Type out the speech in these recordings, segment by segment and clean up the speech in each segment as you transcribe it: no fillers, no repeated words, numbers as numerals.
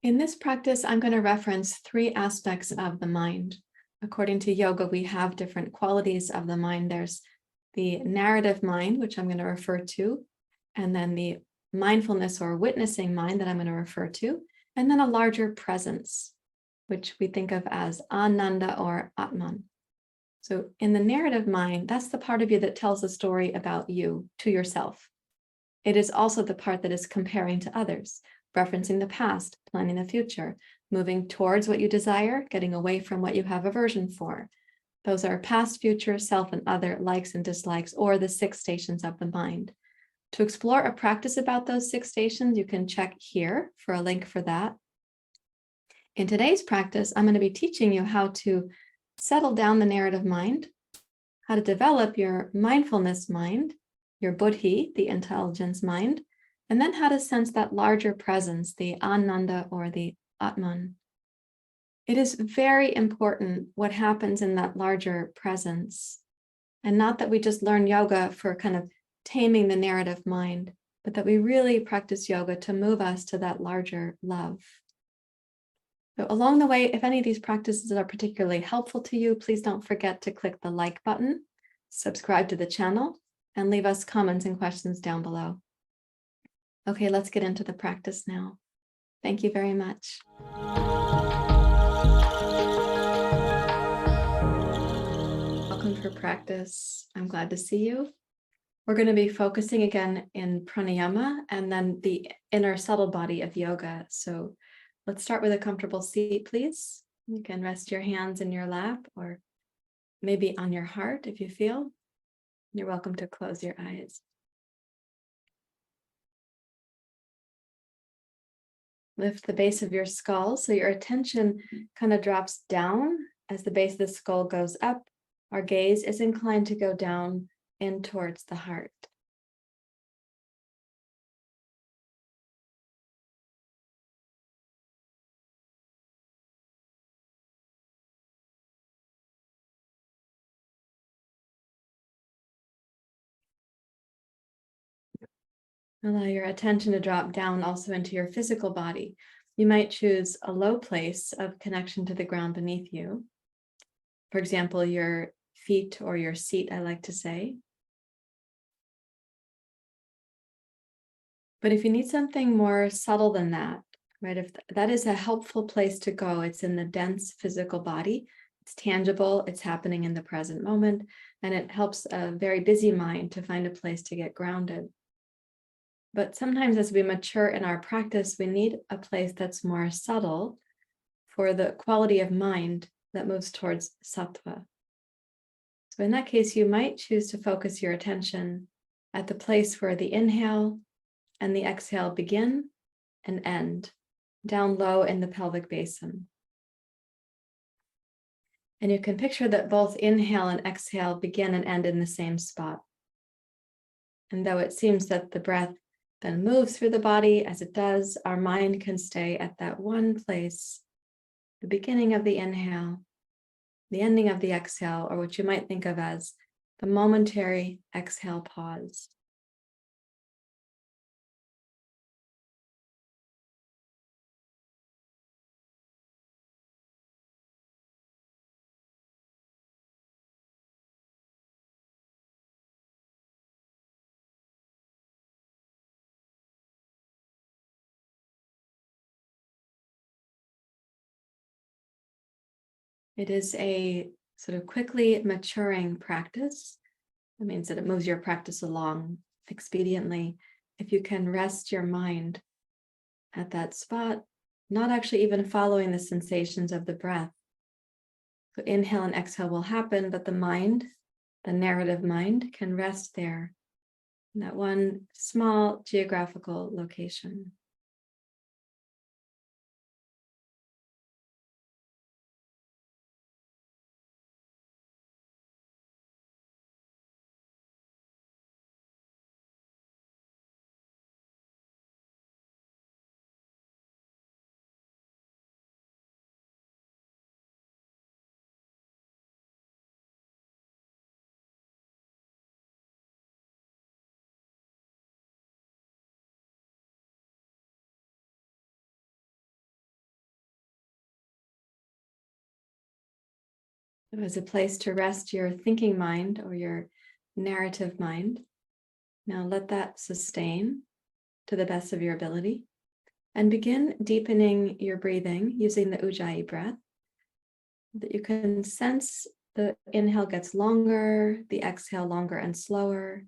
In this practice, I'm going to reference three aspects of the mind. According to yoga, we have different qualities of the mind. There's the narrative mind, which I'm going to refer to, and then the mindfulness or witnessing mind that I'm going to refer to, and then a larger presence, which we think of as ananda or atman. So in the narrative mind, that's the part of you that tells a story about you to yourself. It is also the part that is comparing to others, referencing the past, planning the future, moving towards what you desire, getting away from what you have aversion for. Those are past, future, self, and other, likes and dislikes, or the 6 stations of the mind. To explore a practice about those 6 stations, you can check here for a link for that. In today's practice, I'm going to be teaching you how to settle down the narrative mind, how to develop your mindfulness mind, your buddhi, the intelligence mind, and then how to sense that larger presence, the ananda or the atman. It is very important what happens in that larger presence, and not that we just learn yoga for kind of taming the narrative mind, but that we really practice yoga to move us to that larger love. So along the way, if any of these practices are particularly helpful to you, please don't forget to click the like button, subscribe to the channel, and leave us comments and questions down below. Okay, let's get into the practice now. Thank you very much. Welcome for practice. I'm glad to see you. We're going to be focusing again in pranayama and then the inner subtle body of yoga. So let's start with a comfortable seat, please. You can rest your hands in your lap or maybe on your heart if you feel. You're welcome to close your eyes. Lift the base of your skull so your attention kind of drops down as the base of the skull goes up. Our gaze is inclined to go down in towards the heart. Allow your attention to drop down also into your physical body. You might choose a low place of connection to the ground beneath you. For example, your feet or your seat, I like to say. But if you need something more subtle than that, right, if that is a helpful place to go, it's in the dense physical body. It's tangible, it's happening in the present moment, and it helps a very busy mind to find a place to get grounded. But sometimes as we mature in our practice, we need a place that's more subtle for the quality of mind that moves towards sattva. So in that case, you might choose to focus your attention at the place where the inhale and the exhale begin and end, down low in the pelvic basin. And you can picture that both inhale and exhale begin and end in the same spot. And though it seems that the breath then moves through the body as it does, our mind can stay at that one place, the beginning of the inhale, the ending of the exhale, or what you might think of as the momentary exhale pause. It is a sort of quickly maturing practice. That means that it moves your practice along expediently. If you can rest your mind at that spot, not actually even following the sensations of the breath. So inhale and exhale will happen, but the mind, the narrative mind, can rest there in that one small geographical location. It was a place to rest your thinking mind or your narrative mind. Now let that sustain to the best of your ability and begin deepening your breathing using the ujjayi breath. That you can sense the inhale gets longer, the exhale longer and slower.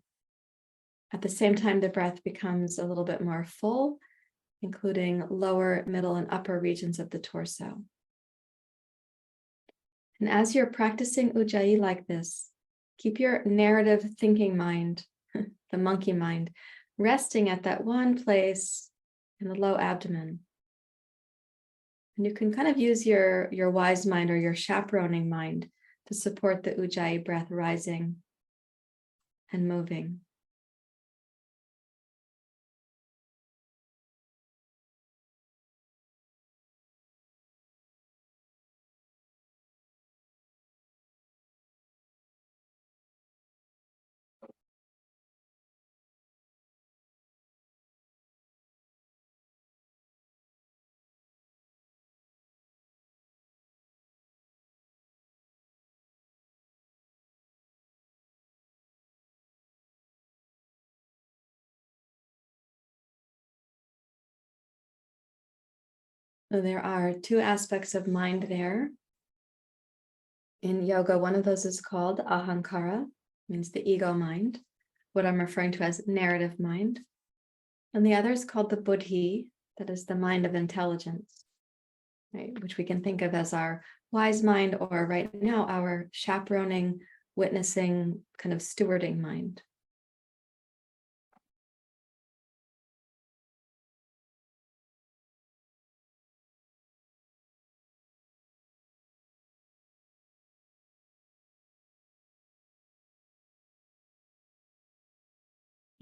At the same time, the breath becomes a little bit more full, including lower, middle, and upper regions of the torso. And as you're practicing ujjayi like this, keep your narrative thinking mind, the monkey mind, resting at that one place in the low abdomen. And you can kind of use your wise mind or your chaperoning mind to support the ujjayi breath rising and moving. So there are two aspects of mind there. In yoga, one of those is called ahankara, means the ego mind, what I'm referring to as narrative mind. And the other is called the buddhi, that is the mind of intelligence, right? Which we can think of as our wise mind, or right now, our chaperoning, witnessing, kind of stewarding mind.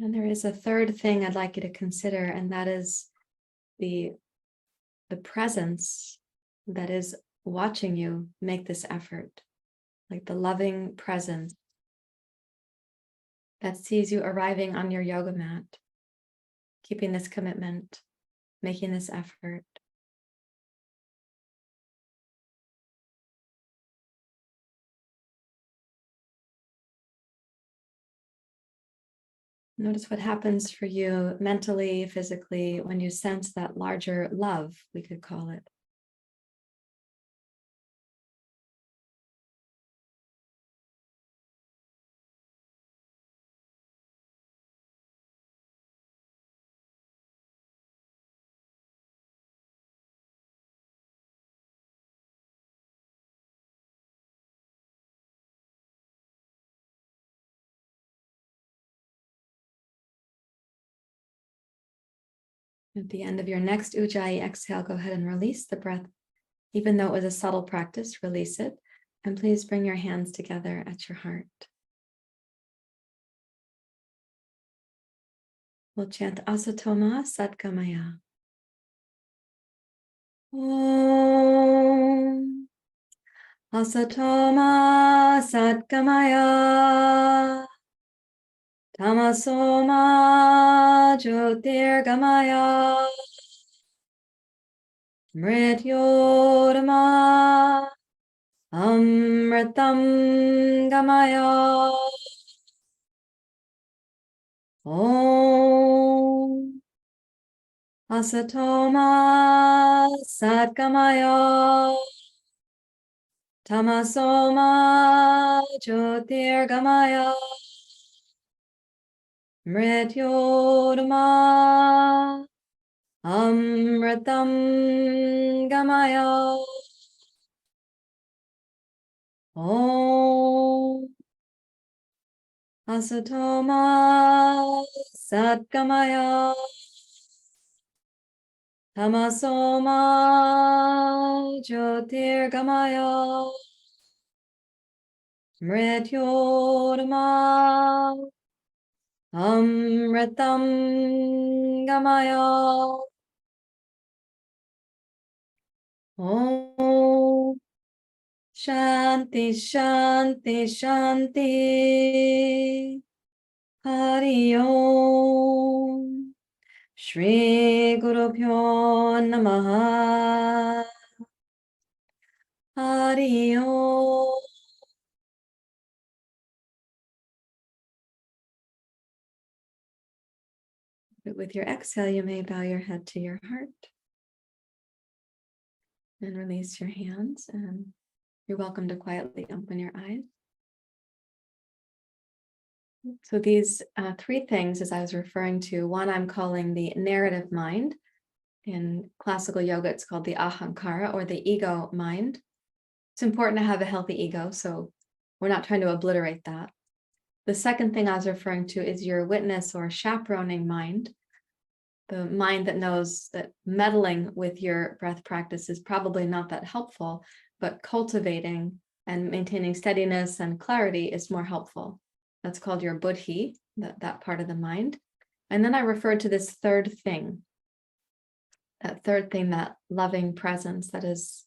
And there is a third thing I'd like you to consider, and that is the presence that is watching you make this effort, like the loving presence that sees you arriving on your yoga mat, keeping this commitment, making this effort. Notice what happens for you mentally, physically, when you sense that larger love, we could call it. At the end of your next ujjayi exhale, go ahead and release the breath. Even though it was a subtle practice, release it. And please bring your hands together at your heart. We'll chant Asatoma Satgamaya. Om Asatoma Satgamaya. Tamasoma Jyotirgamaya. Mrityorma Amritam Gamaya. Om Asatoma Satgamaya. Tamasoma Jyotirgamaya. Mrityorma Amritam Gamaya. Om Asatoma Satgamaya. Tamasoma Jyotirgamaya. Mrityorma Amritam Gamaya. Om Shanti Shanti Shanti. Hari Om. Shri Guru Pyo Namaha. Hari Om. with your exhale, you may bow your head to your heart and release your hands. And you're welcome to quietly open your eyes. So these three things, as I was referring to, one I'm calling the narrative mind. In classical yoga, it's called the ahankara, or the ego mind. It's important to have a healthy ego, so we're not trying to obliterate that. The second thing I was referring to is your witness or chaperoning mind, the mind that knows that meddling with your breath practice is probably not that helpful, but cultivating and maintaining steadiness and clarity is more helpful. That's called your buddhi, that part of the mind. And then I referred to this third thing, that loving presence that is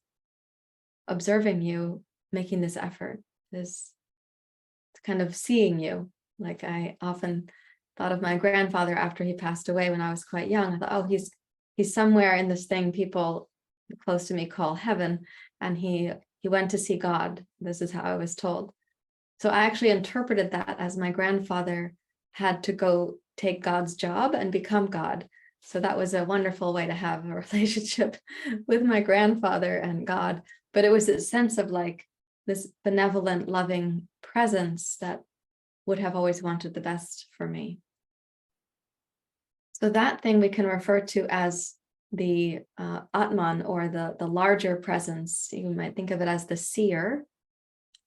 observing you, making this effort, this kind of seeing you. Like I often thought of my grandfather after he passed away when I was quite young. I thought, oh, he's somewhere in this thing people close to me call heaven, and he went to see God. This is how I was told. So I actually interpreted that as my grandfather had to go take God's job and become God. So that was a wonderful way to have a relationship with my grandfather and God. But it was a sense of like this benevolent, loving presence that would have always wanted the best for me. So that thing we can refer to as the Atman, or the larger presence. You might think of it as the seer,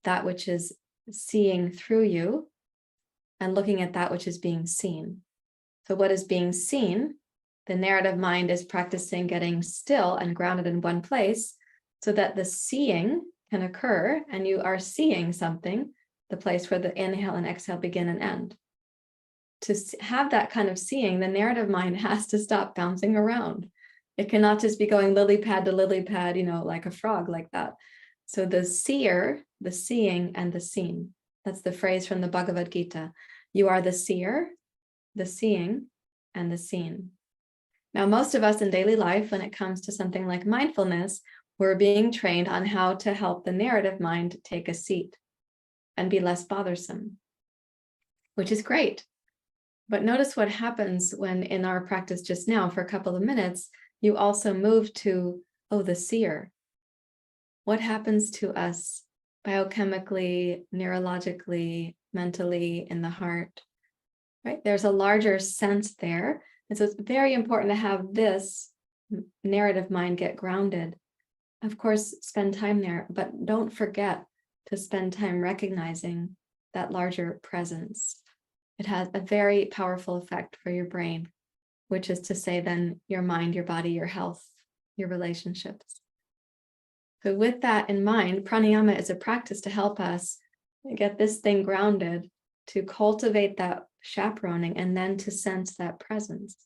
that which is seeing through you and looking at that which is being seen. So what is being seen? The narrative mind is practicing getting still and grounded in one place so that the seeing can occur and you are seeing something, the place where the inhale and exhale begin and end. To have that kind of seeing, the narrative mind has to stop bouncing around. It cannot just be going lily pad to lily pad, like a frog like that. So the seer, the seeing, and the seen. That's the phrase from the Bhagavad Gita. You are the seer, the seeing, and the seen. Now, most of us in daily life, when it comes to something like mindfulness, we're being trained on how to help the narrative mind take a seat and be less bothersome, which is great. But notice what happens when in our practice just now, for a couple of minutes, you also move to, the seer. What happens to us biochemically, neurologically, mentally, in the heart, right? There's a larger sense there. And so it's very important to have this narrative mind get grounded. Of course, spend time there, but don't forget to spend time recognizing that larger presence. It has a very powerful effect for your brain, which is to say then your mind, your body, your health, your relationships. So with that in mind, pranayama is a practice to help us get this thing grounded, to cultivate that chaperoning, and then to sense that presence.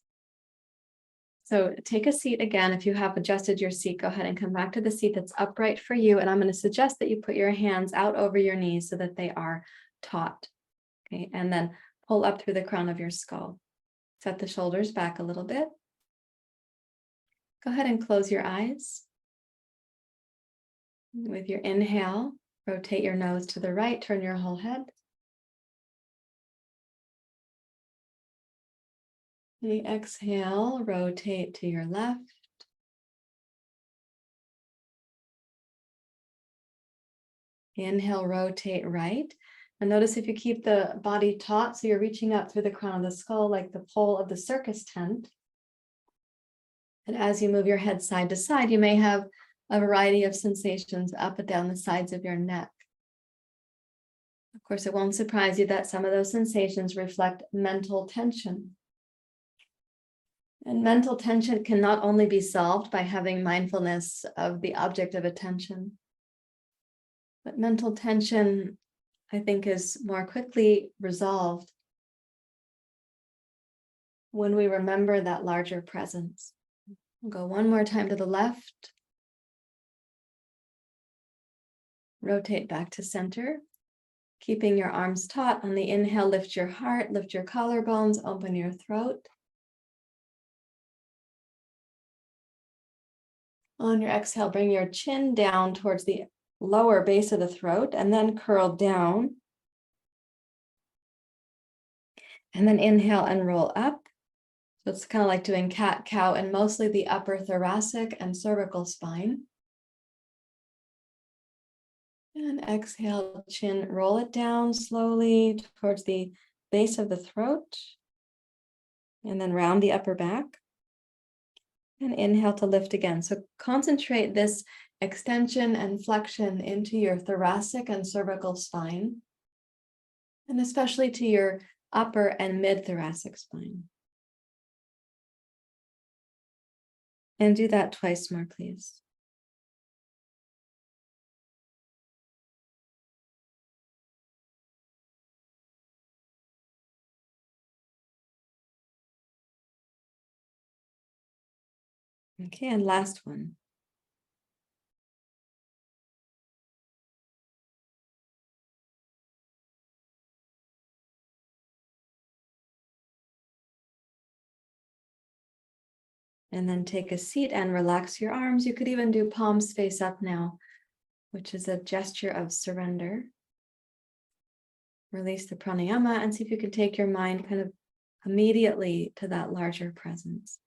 So take a seat again. If you have adjusted your seat, go ahead and come back to the seat that's upright for you. And I'm going to suggest that you put your hands out over your knees so that they are taut. Okay, and then pull up through the crown of your skull. Set the shoulders back a little bit. Go ahead and close your eyes. With your inhale, rotate your nose to the right, turn your whole head. The exhale, rotate to your left. Inhale, rotate right. And notice if you keep the body taut, so you're reaching up through the crown of the skull like the pole of the circus tent. And as you move your head side to side, you may have a variety of sensations up and down the sides of your neck. Of course, it won't surprise you that some of those sensations reflect mental tension. And mental tension can not only be solved by having mindfulness of the object of attention, but mental tension, I think, is more quickly resolved when we remember that larger presence. We'll go one more time to the left. Rotate back to center. Keeping your arms taut. On the inhale, lift your heart, lift your collarbones, open your throat. On your exhale, bring your chin down towards the lower base of the throat and then curl down. And then inhale and roll up. So it's kind of like doing cat-cow and mostly the upper thoracic and cervical spine. And exhale, chin, roll it down slowly towards the base of the throat. And then round the upper back. And inhale to lift again. So concentrate this extension and flexion into your thoracic and cervical spine. And especially to your upper and mid-thoracic spine. And do that twice more, please. Okay, and last one. And then take a seat and relax your arms. You could even do palms face up now, which is a gesture of surrender. Release the pranayama and see if you can take your mind kind of immediately to that larger presence.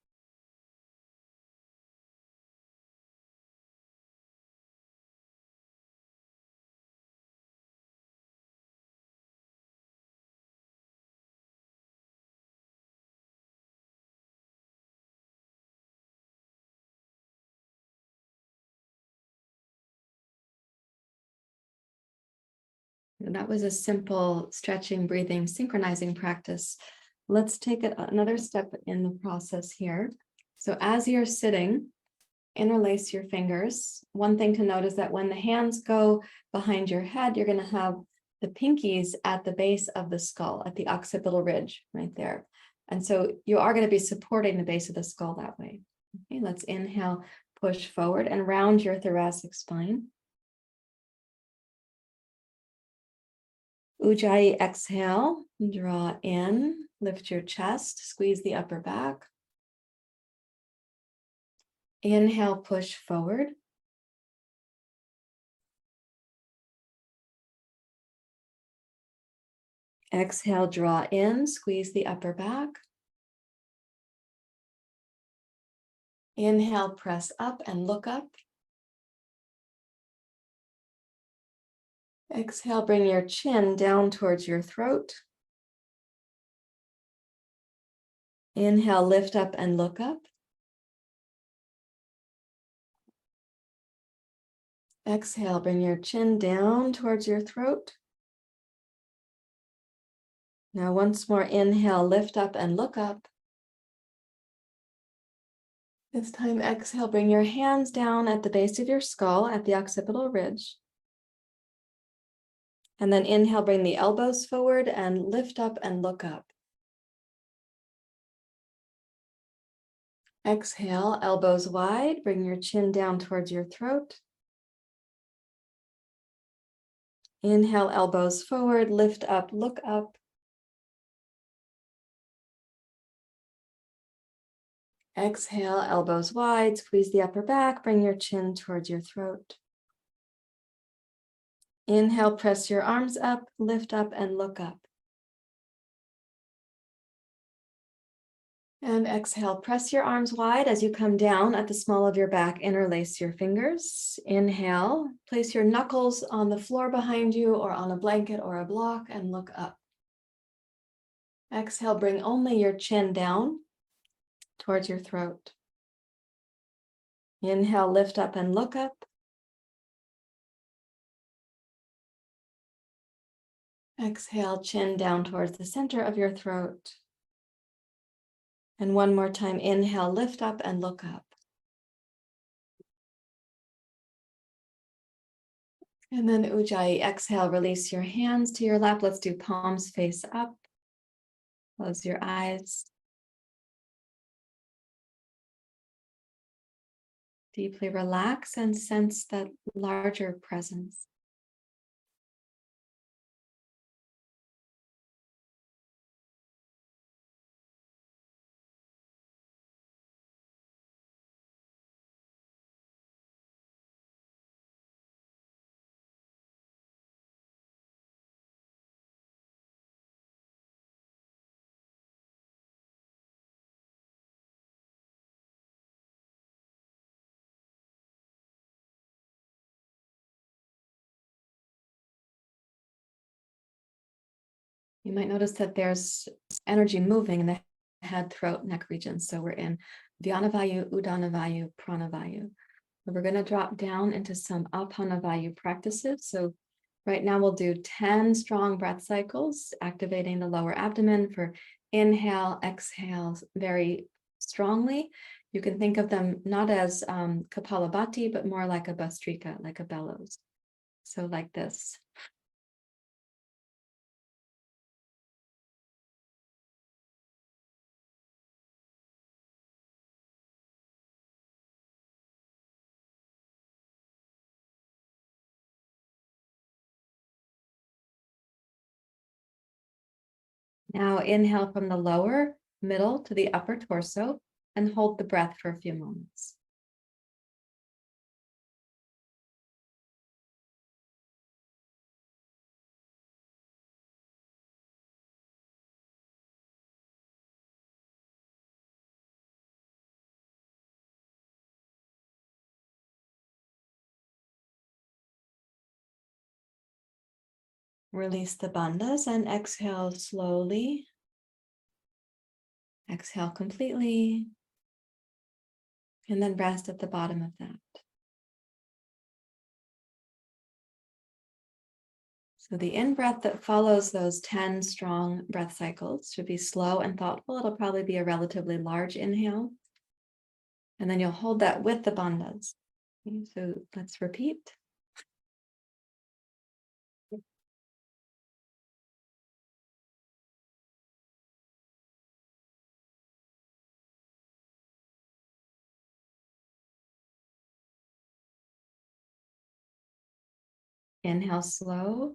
And that was a simple stretching, breathing, synchronizing practice. Let's take it another step in the process here. So as you're sitting, interlace your fingers. One thing to note is that when the hands go behind your head, you're going to have the pinkies at the base of the skull, at the occipital ridge right there. And so you are going to be supporting the base of the skull that way. Okay, let's inhale, push forward and round your thoracic spine. Ujjayi, exhale, draw in, lift your chest, squeeze the upper back. Inhale, push forward. Exhale, draw in, squeeze the upper back. Inhale, press up and look up. Exhale, bring your chin down towards your throat. Inhale, lift up and look up. Exhale, bring your chin down towards your throat. Now once more, inhale, lift up and look up. This time, exhale, bring your hands down at the base of your skull at the occipital ridge. And then inhale, bring the elbows forward and lift up and look up. Exhale, elbows wide, bring your chin down towards your throat. Inhale, elbows forward, lift up, look up. Exhale, elbows wide, squeeze the upper back, bring your chin towards your throat. Inhale, press your arms up, lift up and look up. And exhale, press your arms wide as you come down at the small of your back, interlace your fingers. Inhale, place your knuckles on the floor behind you or on a blanket or a block and look up. Exhale, bring only your chin down towards your throat. Inhale, lift up and look up. Exhale, chin down towards the center of your throat. And one more time, inhale, lift up and look up. And then Ujjayi, exhale, release your hands to your lap. Let's do palms face up. Close your eyes. Deeply relax and sense that larger presence. You might notice that there's energy moving in the head, throat, neck region. So we're in Dhyana Vayu, Uddiyana Vayu, Prana Vayu. We're going to drop down into some Apana Vayu practices. So right now we'll do 10 strong breath cycles, activating the lower abdomen for inhale, exhale very strongly. You can think of them not as Kapalabhati, but more like a Bhastrika, like a bellows. So like this. Now inhale from the lower, middle to the upper torso and hold the breath for a few moments. Release the bandhas and exhale slowly. Exhale completely. And then rest at the bottom of that. So the in-breath that follows those 10 strong breath cycles should be slow and thoughtful. It'll probably be a relatively large inhale. And then you'll hold that with the bandhas. Okay, so let's repeat. Inhale slow.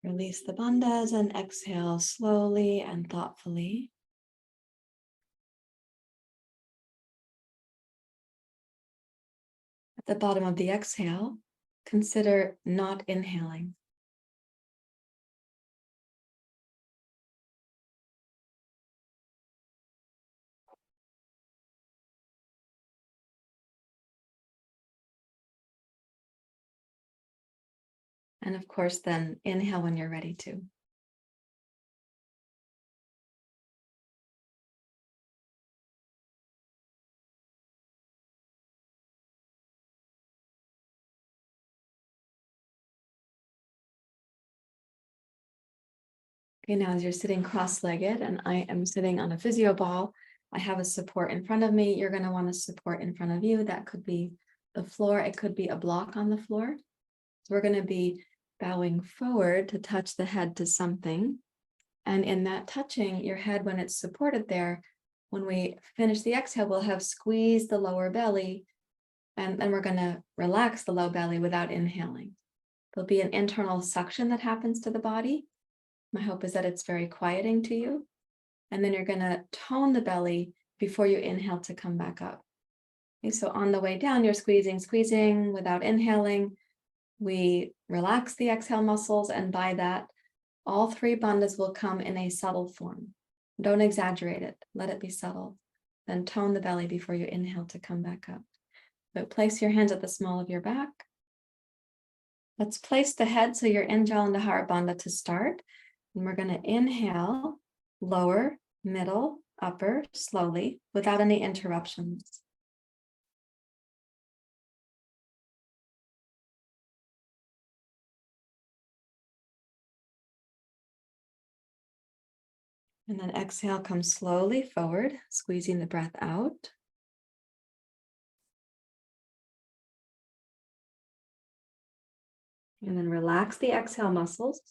Release the bandhas and exhale slowly and thoughtfully. At the bottom of the exhale, consider not inhaling. And of course, then inhale when you're ready to. Okay, now as you're sitting cross-legged and I am sitting on a physio ball, I have a support in front of me. You're going to want a support in front of you. That could be the floor. It could be a block on the floor. So we're going to be bowing forward to touch the head to something. And in that touching your head, when it's supported there, when we finish the exhale, we'll have squeezed the lower belly. And then we're going to relax the low belly without inhaling. There'll be an internal suction that happens to the body. My hope is that it's very quieting to you. And then you're going to tone the belly before you inhale to come back up. Okay, so on the way down, you're squeezing without inhaling. We relax the exhale muscles, and by that, all three bandhas will come in a subtle form. Don't exaggerate it. Let it be subtle. Then tone the belly before you inhale to come back up. But place your hands at the small of your back. Let's place the head so you're in jalandhara bandha to start. And we're going to inhale, lower, middle, upper, slowly, without any interruptions. And then exhale, come slowly forward, squeezing the breath out. And then relax the exhale muscles.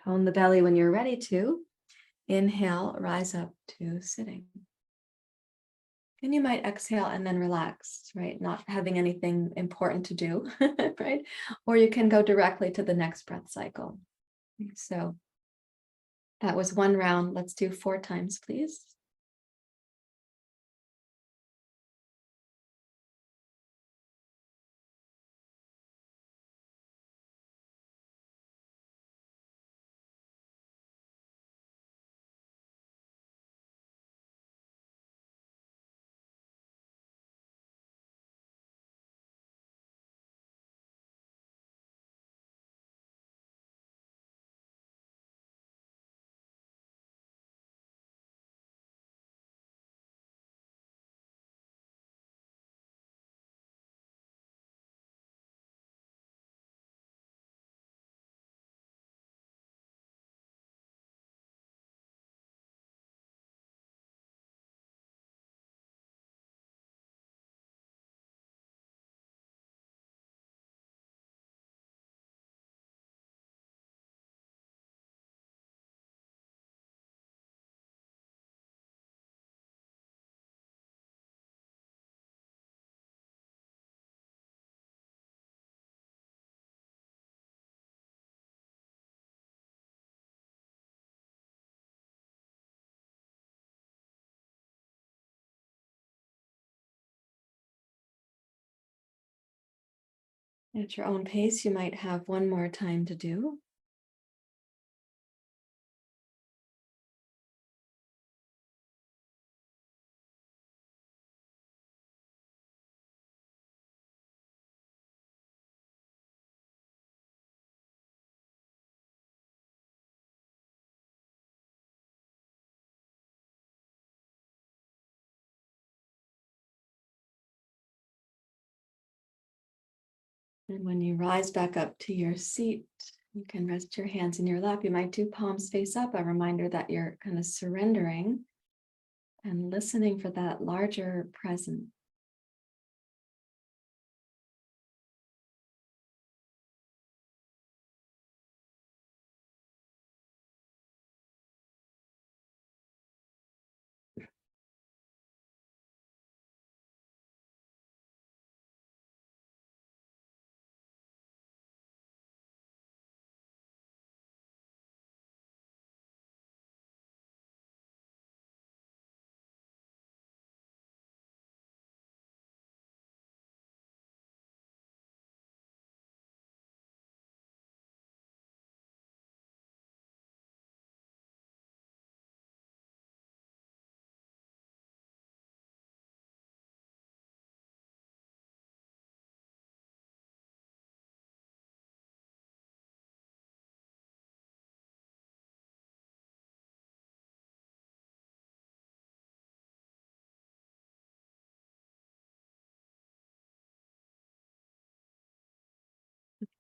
Tone the belly when you're ready to. Inhale, rise up to sitting. And you might exhale and then relax, right? Not having anything important to do, right? Or you can go directly to the next breath cycle. So that was one round. Let's do 4 times, please. At your own pace, you might have one more time to do. And when you rise back up to your seat, you can rest your hands in your lap. You might do palms face up, a reminder that you're kind of surrendering and listening for that larger presence.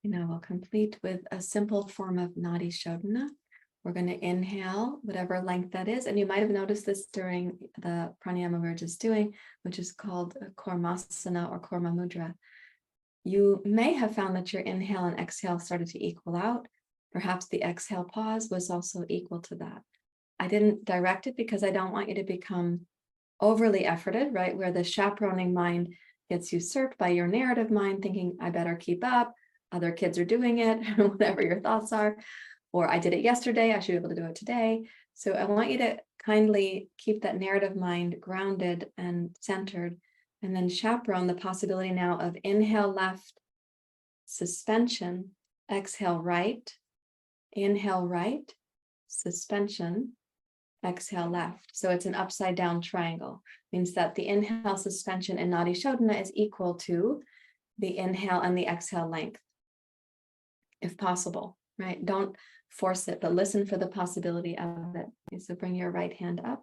Now we'll complete with a simple form of nadi shodhana. We're going to inhale, whatever length that is. And you might have noticed this during the pranayama we were just doing, which is called kurmasana or kurma mudra. You may have found that your inhale and exhale started to equal out. Perhaps the exhale pause was also equal to that. I didn't direct it because I don't want you to become overly efforted, right? Where the chaperoning mind gets usurped by your narrative mind, thinking, I better keep up, other kids are doing it, whatever your thoughts are, or I did it yesterday, I should be able to do it today. So I want you to kindly keep that narrative mind grounded and centered, and then chaperone the possibility now of inhale left, suspension, exhale right, inhale right, suspension, exhale left. So it's an upside down triangle. Means that the inhale suspension in nadi shodhana is equal to the inhale and the exhale length, if possible, right? Don't force it, but listen for the possibility of it. Okay, so bring your right hand up.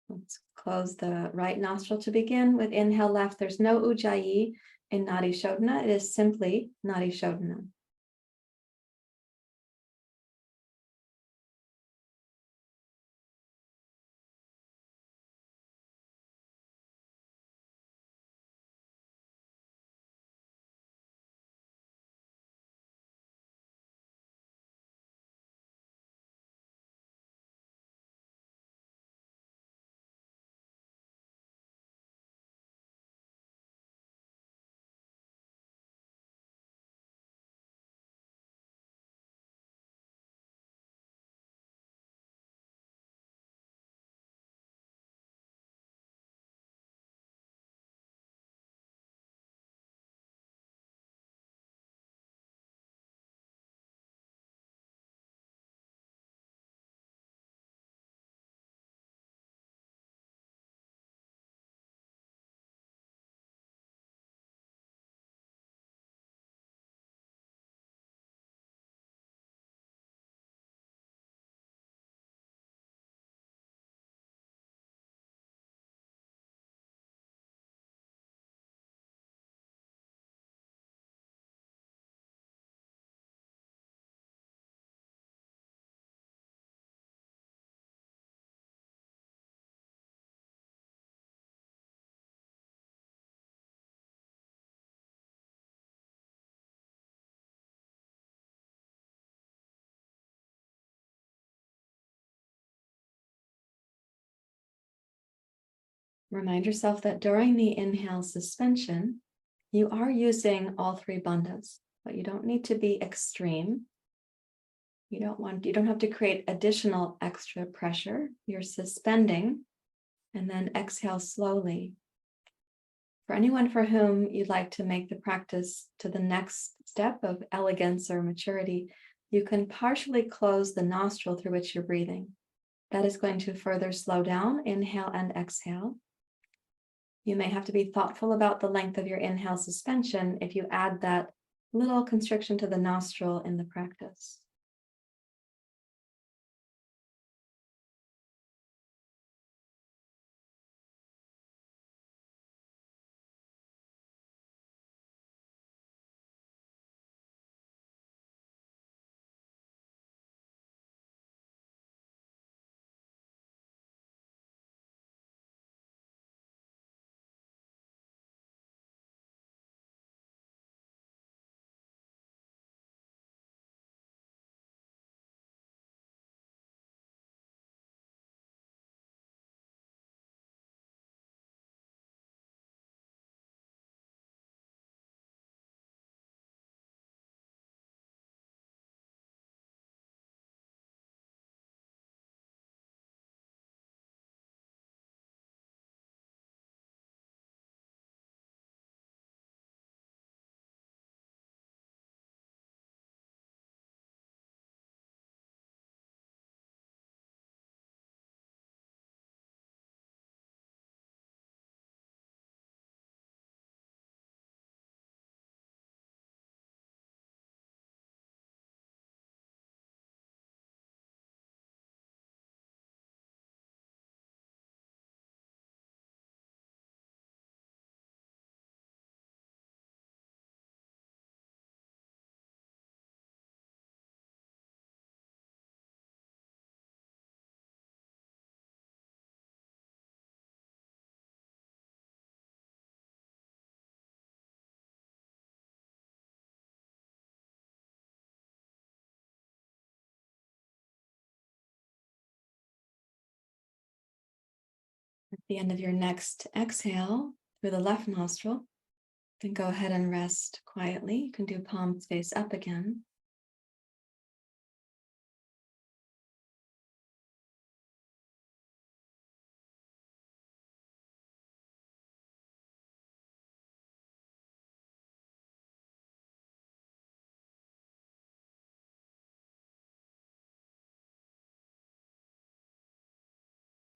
Let's close the right nostril to begin with inhale left. There's no ujjayi in nadi shodhana. It is simply nadi shodhana. Remind yourself that during the inhale suspension, you are using all three bandhas, but you don't need to be extreme. You don't have to create additional extra pressure. You're suspending and then exhale slowly. For anyone for whom you'd like to make the practice to the next step of elegance or maturity, you can partially close the nostril through which you're breathing. That is going to further slow down inhale and exhale. You may have to be thoughtful about the length of your inhale suspension if you add that little constriction to the nostril in the practice. At the end of your next exhale through the left nostril, then go ahead and rest quietly. You can do palms face up again.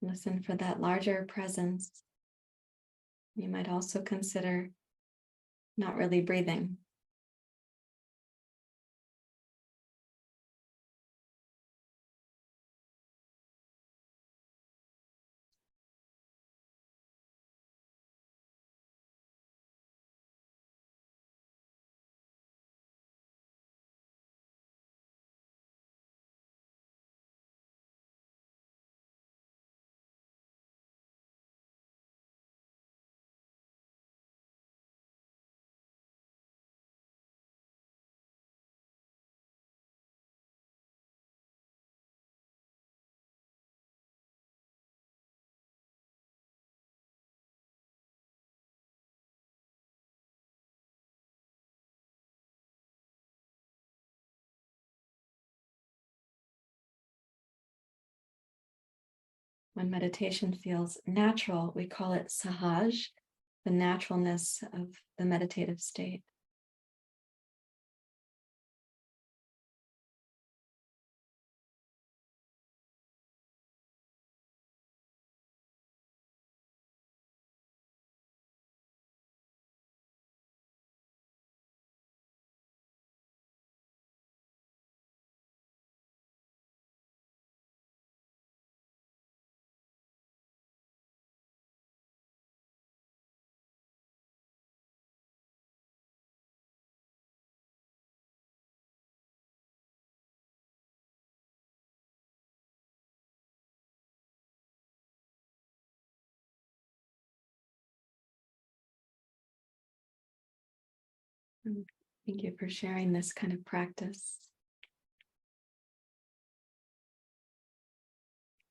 Listen for that larger presence. You might also consider not really breathing. When meditation feels natural, we call it sahaj, the naturalness of the meditative state. Thank you for sharing this kind of practice.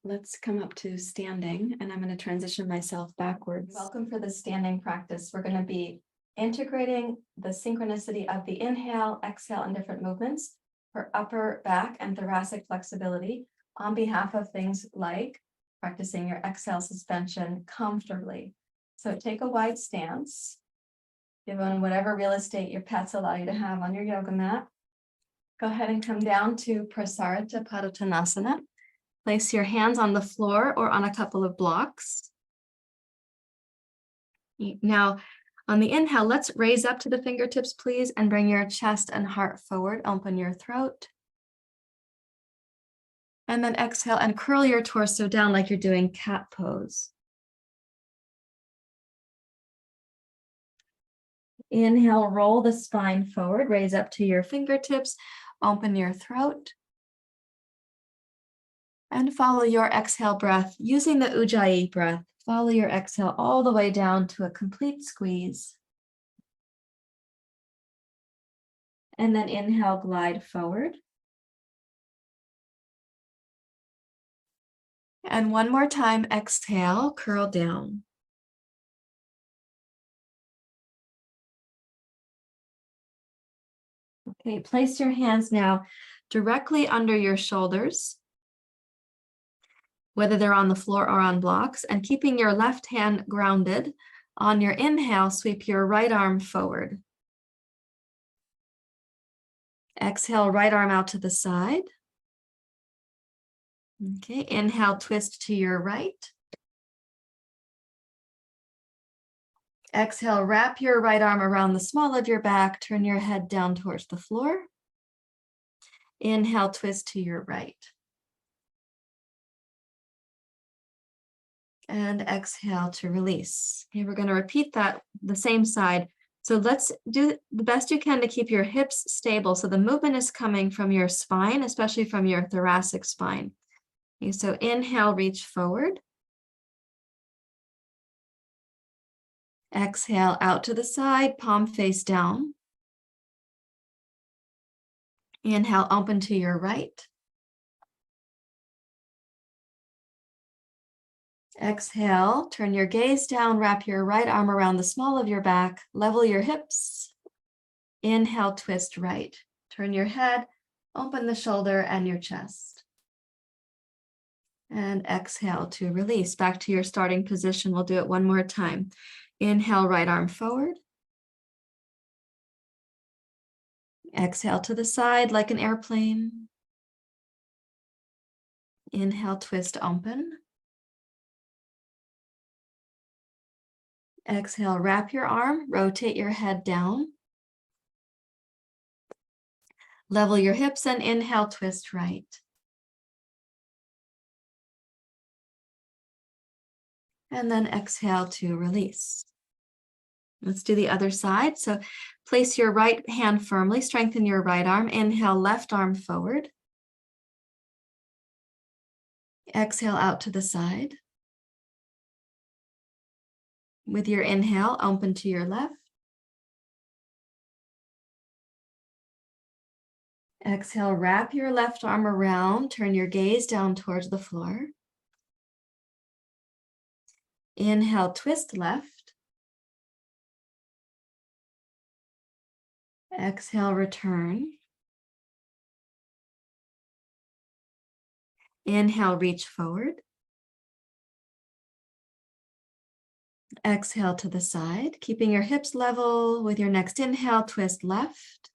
let's come up to standing, and I'm going to transition myself backwards. Welcome for the standing practice. We're going to be integrating the synchronicity of the inhale, exhale, and different movements for upper back and thoracic flexibility on behalf of things like practicing your exhale suspension comfortably. So take a wide stance, given whatever real estate your pets allow you to have on your yoga mat. Go ahead and come down to Prasarita Padottanasana. Place your hands on the floor or on a couple of blocks. Now, on the inhale, let's raise up to the fingertips, please, and bring your chest and heart forward. Open your throat. And then exhale and curl your torso down like you're doing cat pose. Inhale, roll the spine forward, raise up to your fingertips, open your throat. And follow your exhale breath using the Ujjayi breath. Follow your exhale all the way down to a complete squeeze. And then inhale, glide forward. And one more time, exhale, curl down. Okay, place your hands now directly under your shoulders, whether they're on the floor or on blocks, and keeping your left hand grounded. On your inhale, sweep your right arm forward. Exhale, right arm out to the side. Okay, inhale, twist to your right. Exhale, wrap your right arm around the small of your back, turn your head down towards the floor. Inhale, twist to your right. And exhale to release. Okay, we're going to repeat that the same side. So let's do the best you can to keep your hips stable. So the movement is coming from your spine, especially from your thoracic spine. Okay, so inhale, reach forward. Exhale out to the side, palm face down. Inhale, open to your right. Exhale, turn your gaze down, wrap your right arm around the small of your back, level your hips. Inhale, twist right. Turn your head, open the shoulder and your chest. And exhale to release. Back to your starting position. We'll do it one more time. Inhale, right arm forward. Exhale to the side like an airplane. Inhale, twist, open. Exhale, wrap your arm, rotate your head down. Level your hips and inhale, twist right. And then exhale to release. Let's do the other side. So place your right hand firmly, strengthen your right arm. Inhale, left arm forward. Exhale out to the side. With your inhale, open to your left. Exhale, wrap your left arm around, turn your gaze down towards the floor. Inhale, twist left. Exhale, return. Inhale, reach forward. Exhale to the side, keeping your hips level. With your next inhale, twist left.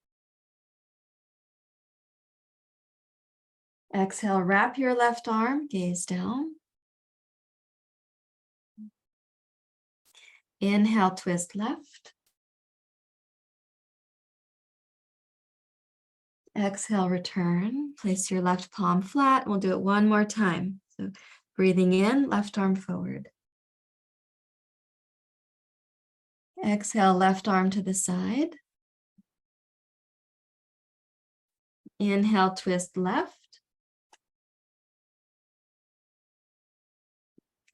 Exhale, wrap your left arm, gaze down. Inhale, twist left. Exhale, return. Place your left palm flat. We'll do it one more time. So breathing in, left arm forward. Exhale, left arm to the side. Inhale, twist left.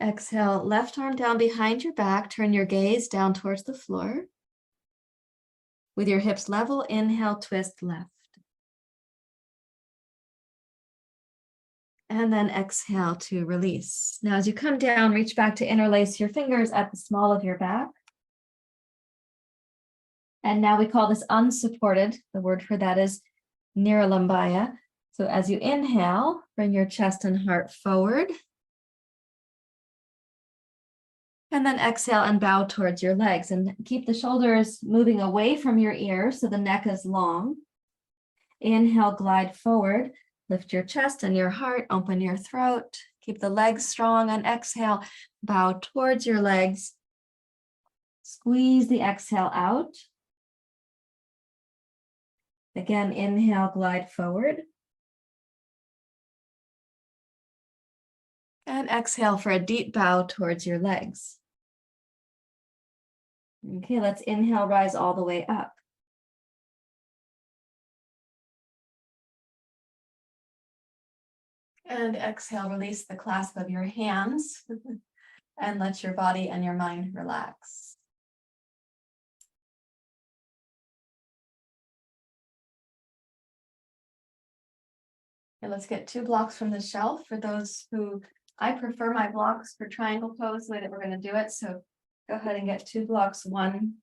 Exhale, left arm down behind your back. Turn your gaze down towards the floor. With your hips level, inhale, twist left. And then exhale to release. Now, as you come down, reach back to interlace your fingers at the small of your back. And now we call this unsupported. The word for that is niralambaya. So as you inhale, bring your chest and heart forward. And then exhale and bow towards your legs and keep the shoulders moving away from your ears so the neck is long. Inhale, glide forward. Lift your chest and your heart, open your throat, keep the legs strong, and exhale, bow towards your legs. Squeeze the exhale out. Again, inhale, glide forward. And exhale for a deep bow towards your legs. Okay, let's inhale, rise all the way up. And exhale, release the clasp of your hands and let your body and your mind relax. Okay, let's get 2 blocks from the shelf. For those who, I prefer my blocks for triangle pose, the way that we're going to do it. So go ahead and get 2 blocks, 1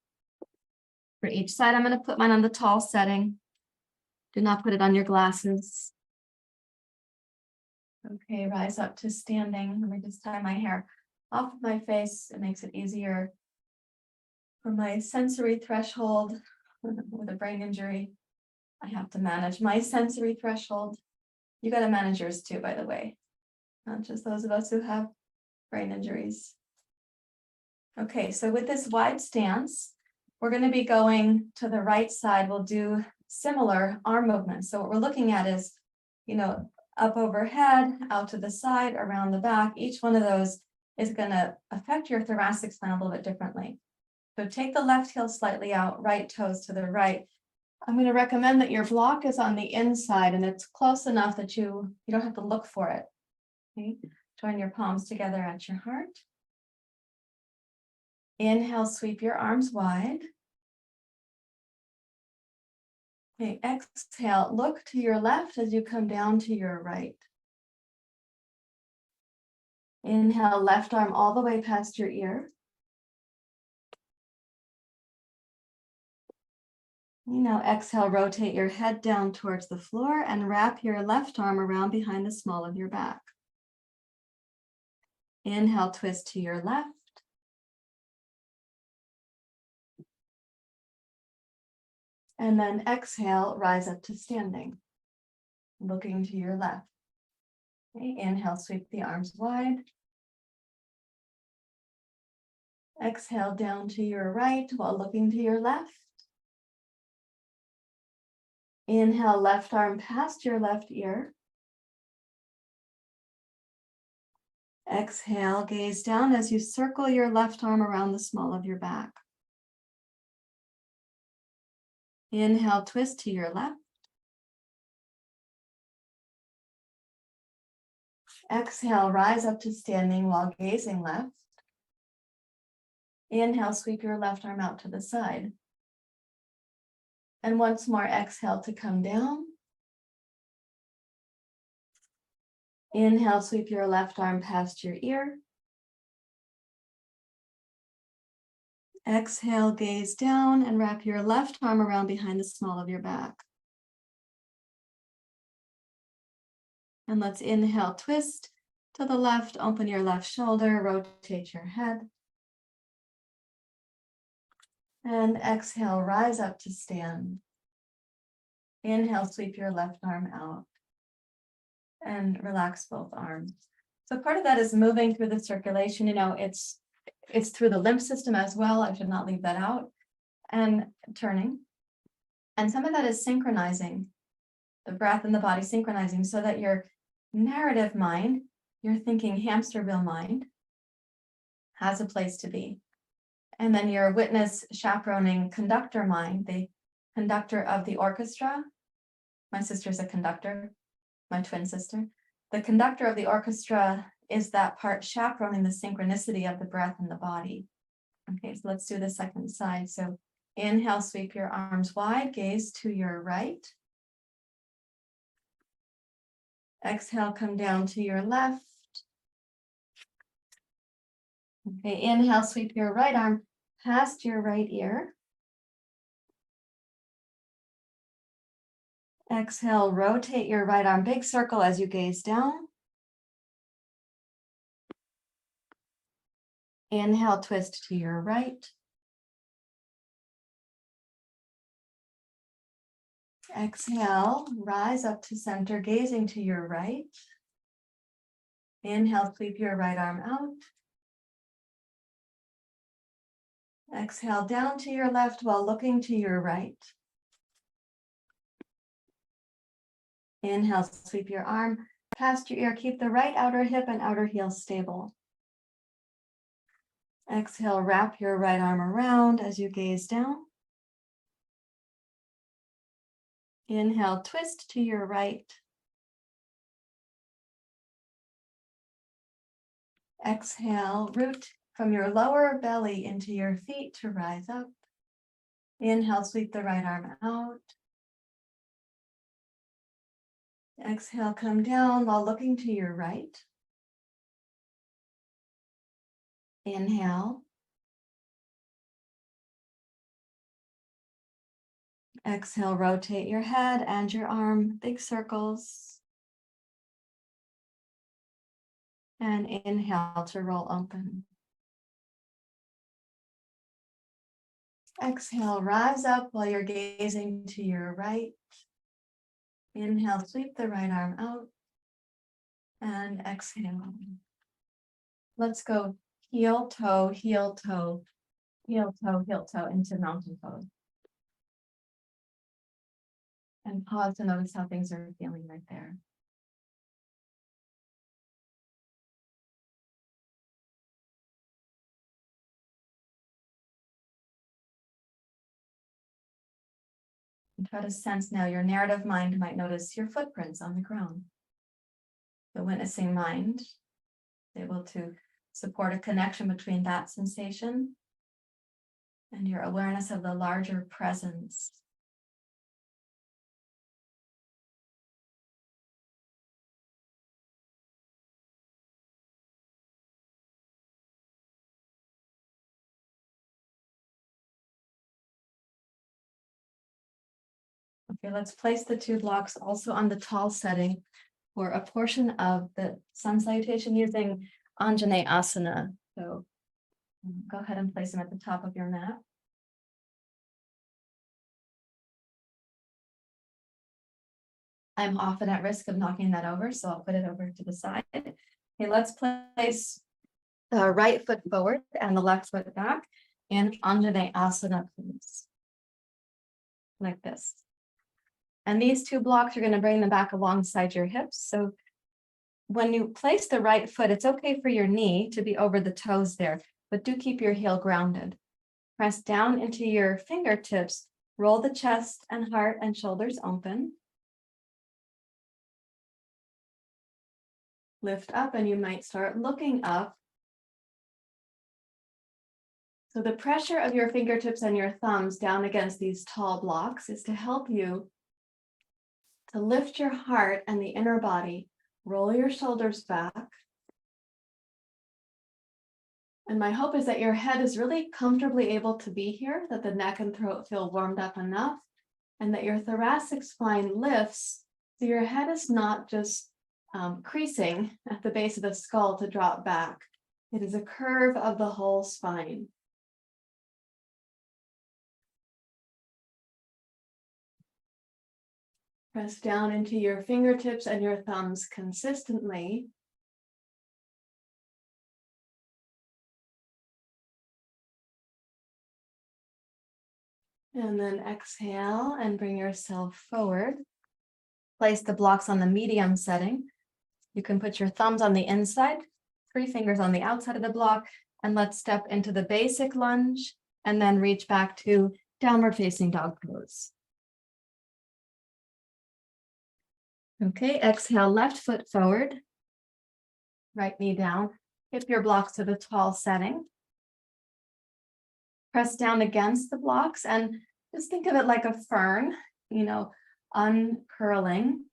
for each side. I'm going to put mine on the tall setting. Do not put it on your glasses. Okay, rise up to standing. Let me just tie my hair off of my face. It makes it easier for my sensory threshold. With a brain injury, I have to manage my sensory threshold. You got to manage yours too, by the way, not just those of us who have brain injuries. Okay, so with this wide stance, we're going to be going to the right side. We'll do similar arm movements. So what we're looking at is, up overhead, out to the side, around the back. Each one of those is going to affect your thoracic spine a little bit differently. So take the left heel slightly out, right toes to the right. I'm going to recommend that your block is on the inside and it's close enough that you don't have to look for it. Okay? Join your palms together at your heart. Inhale, sweep your arms wide. Okay, exhale, look to your left as you come down to your right. Inhale, left arm all the way past your ear. Now exhale, rotate your head down towards the floor and wrap your left arm around behind the small of your back. Inhale, twist to your left. And then exhale, rise up to standing, looking to your left. Okay, inhale, sweep the arms wide. Exhale, down to your right while looking to your left. Inhale, left arm past your left ear. Exhale, gaze down as you circle your left arm around the small of your back. Inhale, twist to your left. Exhale, rise up to standing while gazing left. Inhale, sweep your left arm out to the side. And once more, exhale to come down. Inhale, sweep your left arm past your ear. Exhale, gaze down and wrap your left arm around behind the small of your back. And let's inhale, twist to the left, open your left shoulder, rotate your head. And exhale, rise up to stand. Inhale, sweep your left arm out. And relax both arms. So part of that is moving through the circulation. It's through the lymph system as well. I should not leave that out. And turning. And some of that is synchronizing the breath and the body, synchronizing so that your narrative mind, your thinking hamster wheel mind, has a place to be. And then your witness chaperoning conductor mind, the conductor of the orchestra. My sister's a conductor, my twin sister. The conductor of the orchestra is that part chaperoning the synchronicity of the breath and the body. Okay, so let's do the second side. So inhale, sweep your arms wide, gaze to your right. Exhale, come down to your left. Okay, inhale, sweep your right arm past your right ear. Exhale, rotate your right arm, big circle as you gaze down. Inhale, twist to your right. Exhale, rise up to center, gazing to your right. Inhale, sweep your right arm out. Exhale, down to your left while looking to your right. Inhale, sweep your arm past your ear. Keep the right outer hip and outer heel stable. Exhale, wrap your right arm around as you gaze down. Inhale, twist to your right. Exhale, root from your lower belly into your feet to rise up. Inhale, sweep the right arm out. Exhale, come down while looking to your right. Inhale. Exhale, rotate your head and your arm, big circles. And inhale to roll open. Exhale, rise up while you're gazing to your right. Inhale, sweep the right arm out. And exhale. Let's go heel, toe, heel, toe, heel, toe into mountain pose. And pause to notice how things are feeling right there. And try to sense now your narrative mind might notice your footprints on the ground. The witnessing mind is able to support a connection between that sensation and your awareness of the larger presence. Okay, let's place the two blocks also on the tall setting for a portion of the sun salutation using anjaneyasana. So go ahead and place them at the top of your mat. I'm often at risk of knocking that over, so I'll put it over to the side. Okay, let's place the right foot forward and the left foot back in anjaneyasana, please. Like this. And these two blocks, you're going to bring them back alongside your hips. So when you place the right foot, it's okay for your knee to be over the toes there, but do keep your heel grounded. Press down into your fingertips, roll the chest and heart and shoulders open. Lift up and you might start looking up. So the pressure of your fingertips and your thumbs down against these tall blocks is to help you to lift your heart and the inner body. Roll your shoulders back. And my hope is that your head is really comfortably able to be here, that the neck and throat feel warmed up enough, and that your thoracic spine lifts so your head is not just creasing at the base of the skull to drop back. It is a curve of the whole spine. Press down into your fingertips and your thumbs consistently. And then exhale and bring yourself forward. Place the blocks on the medium setting. You can put your thumbs on the inside, 3 fingers on the outside of the block, and let's step into the basic lunge and then reach back to downward facing dog pose. Okay, exhale, left foot forward, right knee down, hip your blocks to the tall setting. Press down against the blocks and just think of it like a fern, uncurling.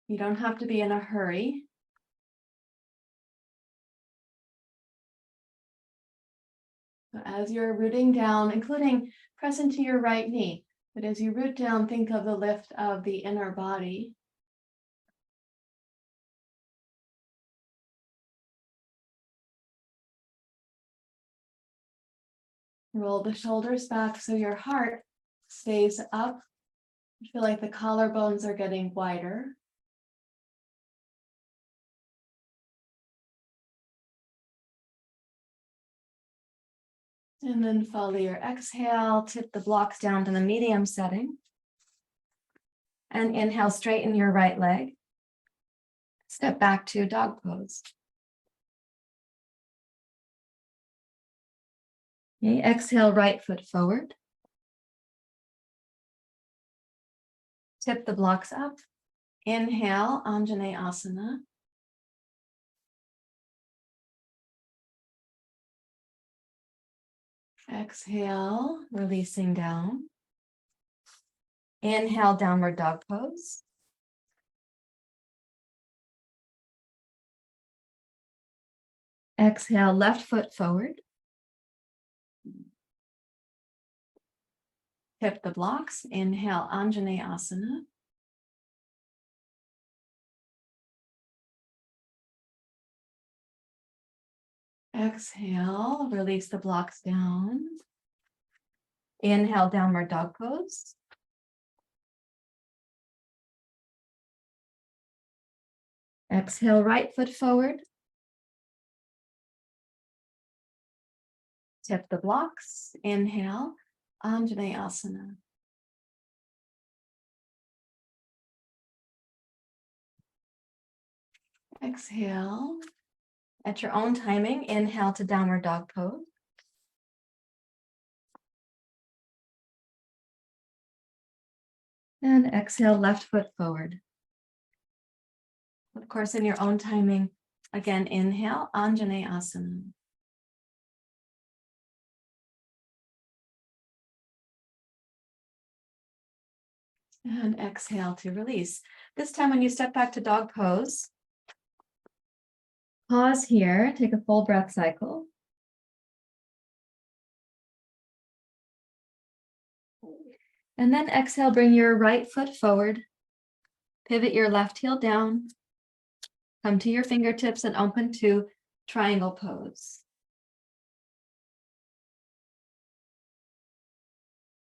You don't have to be in a hurry. So as you're rooting down, including press into your right knee, but as you root down, think of the lift of the inner body. Roll the shoulders back so your heart stays up. I feel like the collarbones are getting wider. And then follow your exhale, tip the blocks down to the medium setting. And inhale, straighten your right leg. Step back to dog pose. Okay, exhale, right foot forward. Tip the blocks up. Inhale, anjaneyasana. Exhale, releasing down. Inhale, downward dog pose. Exhale, left foot forward. Tip the blocks. Inhale, anjaneyasana. Exhale, release the blocks down. Inhale, downward dog pose. Exhale, right foot forward. Tip the blocks. Inhale, anjaneyasana. Exhale. At your own timing, inhale to downward dog pose. And exhale, left foot forward. Of course, in your own timing, again, inhale, anjaneyasana. And exhale to release. This time when you step back to dog pose, pause here, take a full breath cycle. And then exhale, bring your right foot forward, pivot your left heel down, come to your fingertips and open to triangle pose.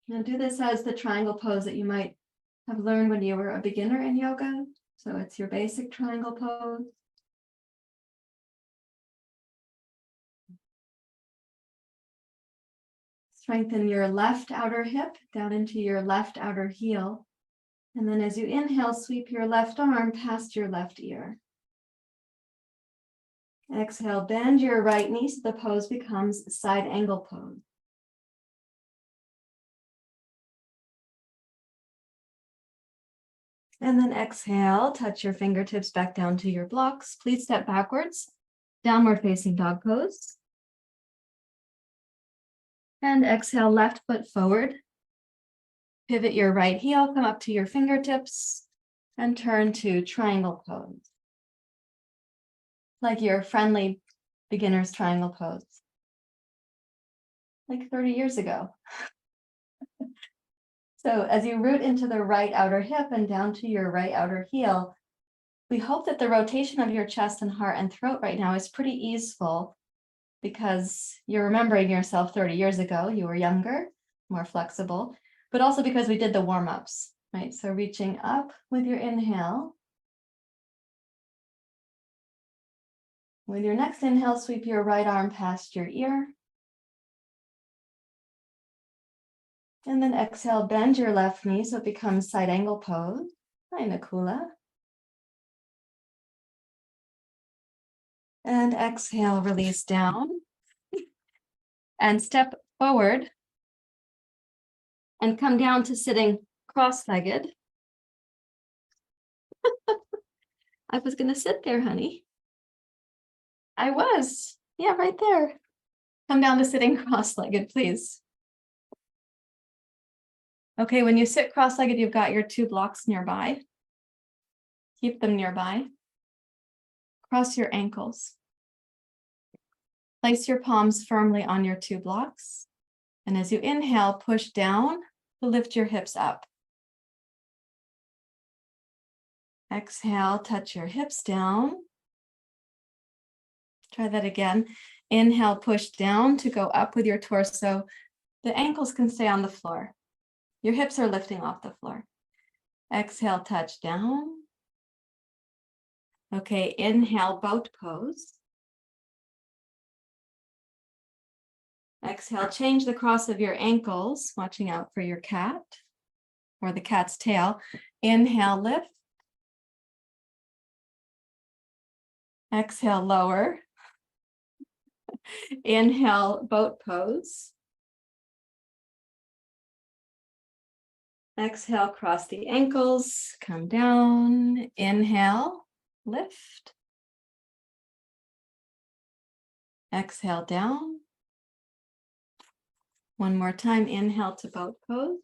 Now do this as the triangle pose that you might have learned when you were a beginner in yoga. So it's your basic triangle pose. Strengthen your left outer hip down into your left outer heel. And then as you inhale, sweep your left arm past your left ear. Exhale, bend your right knee so the pose becomes side angle pose. And then exhale, touch your fingertips back down to your blocks. Please step backwards, downward facing dog pose. And exhale, left foot forward. Pivot your right heel, come up to your fingertips, and turn to triangle pose. Like your friendly beginner's triangle pose. Like 30 years ago. So as you root into the right outer hip and down to your right outer heel, we hope that the rotation of your chest and heart and throat right now is pretty easeful because you're remembering yourself 30 years ago. You were younger, more flexible, but also because we did the warm-ups, right? So reaching up with your inhale. With your next inhale, sweep your right arm past your ear. And then exhale, bend your left knee so it becomes side angle pose, Nakula. And exhale, release down. And step forward and come down to sitting cross-legged. I was going to sit there, honey. I was. Yeah, right there. Come down to sitting cross-legged, please. Okay, when you sit cross-legged, you've got your two blocks nearby. Keep them nearby. Cross your ankles. Place your palms firmly on your 2 blocks. And as you inhale, push down to lift your hips up. Exhale, touch your hips down. Try that again. Inhale, push down to go up with your torso. The ankles can stay on the floor. Your hips are lifting off the floor. Exhale, touch down. Okay, inhale, boat pose. Exhale, change the cross of your ankles, watching out for your cat or the cat's tail. Inhale, lift. Exhale, lower. Inhale, boat pose. Exhale, cross the ankles, come down. Inhale, lift. Exhale, down. One more time, inhale to boat pose.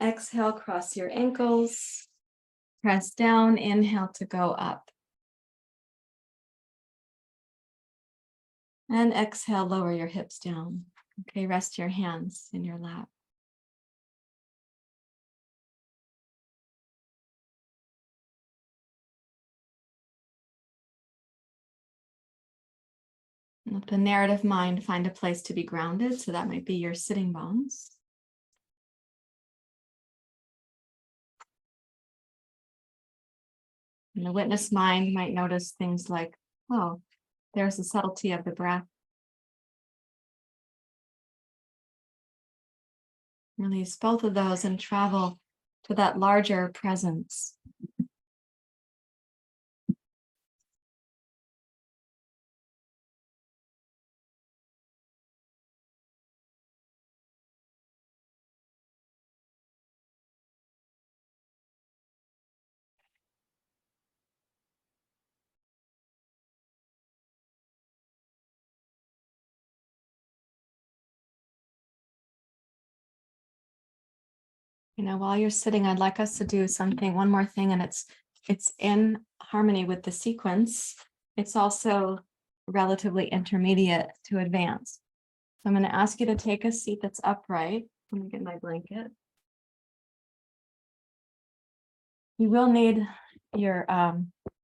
Exhale, cross your ankles. Press down, inhale to go up. And exhale, lower your hips down. Okay, rest your hands in your lap. Let the narrative mind find a place to be grounded. So that might be your sitting bones. And the witness mind might notice things like, oh, there's the subtlety of the breath. Release both of those and travel to that larger presence. You know, while you're sitting, I'd like us to do something, one more thing, and it's in harmony with the sequence. It's also relatively intermediate to advanced. So I'm going to ask you to take a seat that's upright. Let me get my blanket. You will need your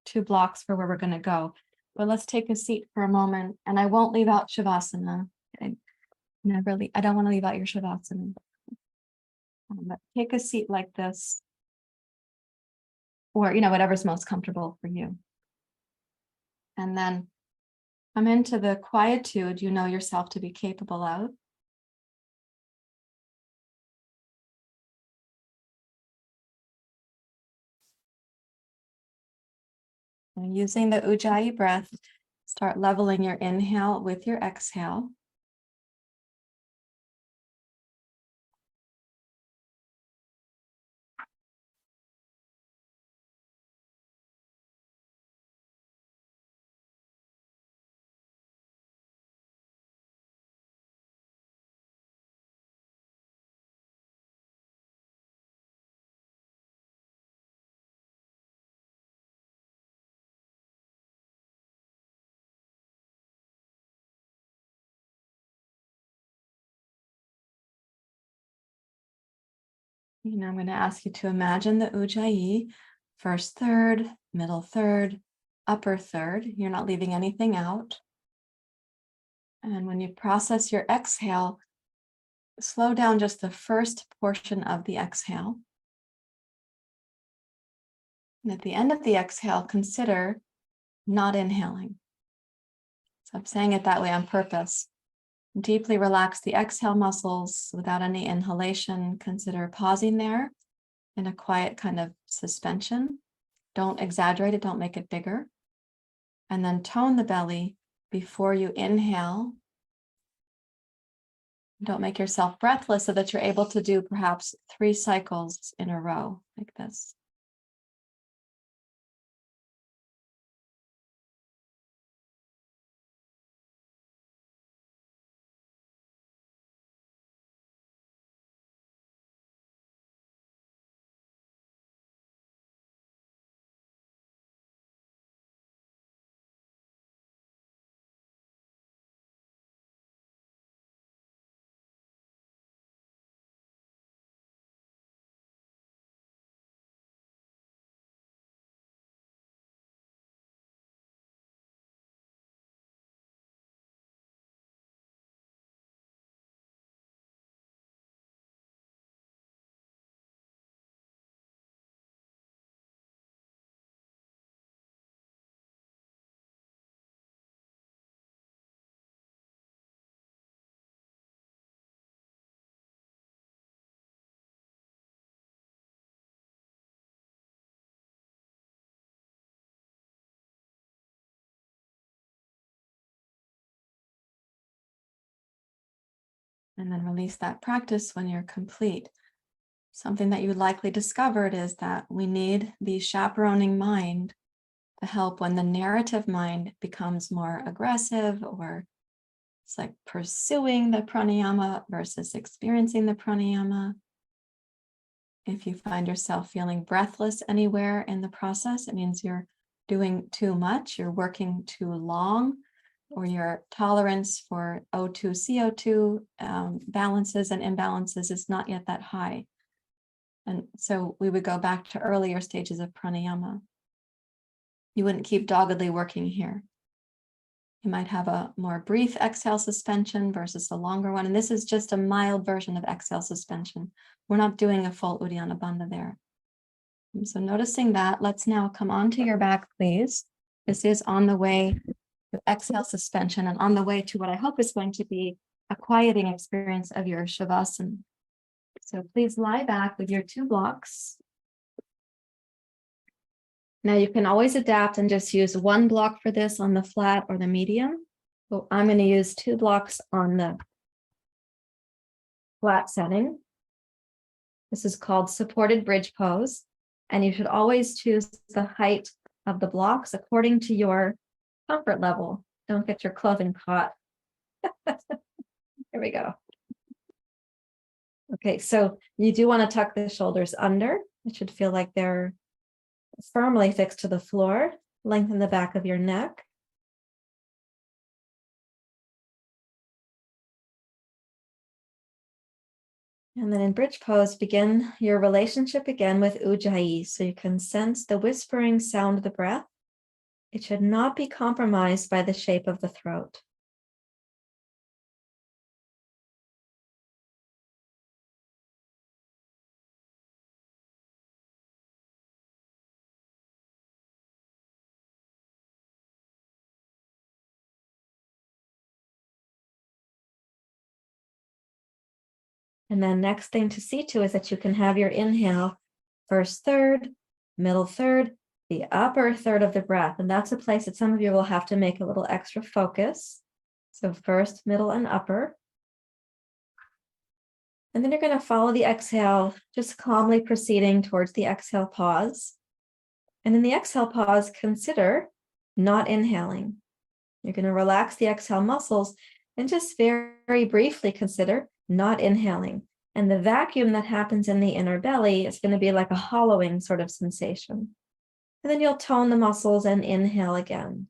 2 blocks for where we're going to go, but let's take a seat for a moment, and I won't leave out Shavasana. I don't want to leave out your Shavasana. But take a seat like this, or whatever's most comfortable for you. And then come into the quietude you know yourself to be capable of. And using the Ujjayi breath, start leveling your inhale with your exhale. I'm going to ask you to imagine the Ujjayi, first third, middle third, upper third. You're not leaving anything out. And when you process your exhale, slow down just the first portion of the exhale. And at the end of the exhale, consider not inhaling. So I'm saying it that way on purpose. Deeply relax the exhale muscles without any inhalation. Consider pausing there in a quiet kind of suspension. Don't exaggerate it, don't make it bigger. And then tone the belly before you inhale. Don't make yourself breathless so that you're able to do perhaps 3 cycles in a row like this. And then release that practice when you're complete. Something that you likely discovered is that we need the chaperoning mind to help when the narrative mind becomes more aggressive, or it's like pursuing the pranayama versus experiencing the pranayama. If you find yourself feeling breathless anywhere in the process, it means you're doing too much, you're working too long, or your tolerance for O2, CO2 balances and imbalances is not yet that high. And so we would go back to earlier stages of pranayama. You wouldn't keep doggedly working here. You might have a more brief exhale suspension versus a longer one. And this is just a mild version of exhale suspension. We're not doing a full uddiyana bandha there. And so noticing that, let's now come onto your back, please. This is on the way to exhale suspension and on the way to what I hope is going to be a quieting experience of your shavasana. So please lie back with your 2 blocks. Now you can always adapt and just use 1 block for this on the flat or the medium. So I'm going to use 2 blocks on the flat setting. This is called supported bridge pose. And you should always choose the height of the blocks according to your comfort level. Don't get your clothing caught. Here we go. Okay, so you do want to tuck the shoulders under. It should feel like they're firmly fixed to the floor. Lengthen the back of your neck. And then in bridge pose, begin your relationship again with ujjayi, so you can sense the whispering sound of the breath. It should not be compromised by the shape of the throat. And then next thing to see to is that you can have your inhale, first third, middle third, the upper third of the breath. And that's a place that some of you will have to make a little extra focus. So first, middle, and upper. And then you're going to follow the exhale, just calmly proceeding towards the exhale pause. And in the exhale pause, consider not inhaling. You're going to relax the exhale muscles and just very briefly consider not inhaling. And the vacuum that happens in the inner belly is going to be like a hollowing sort of sensation. And then you'll tone the muscles and inhale again.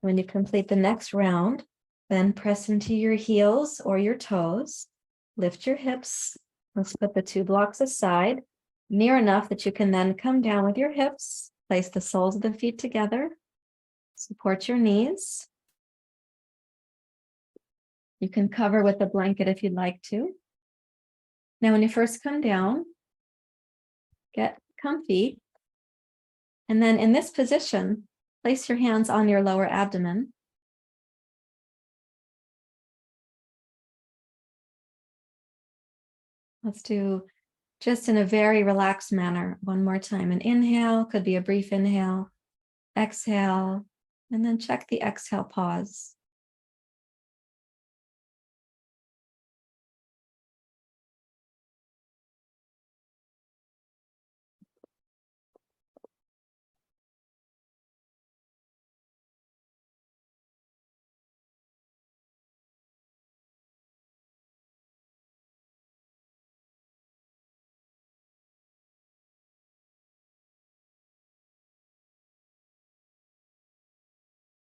When you complete the next round, then press into your heels or your toes. Lift your hips. Let's put the 2 blocks aside, near enough that you can then come down with your hips. Place the soles of the feet together. Support your knees. You can cover with a blanket if you'd like to. Now, when you first come down, get comfy. And then in this position, place your hands on your lower abdomen. Let's do just in a very relaxed manner. One more time. An inhale, could be a brief inhale. Exhale, and then check the exhale pause.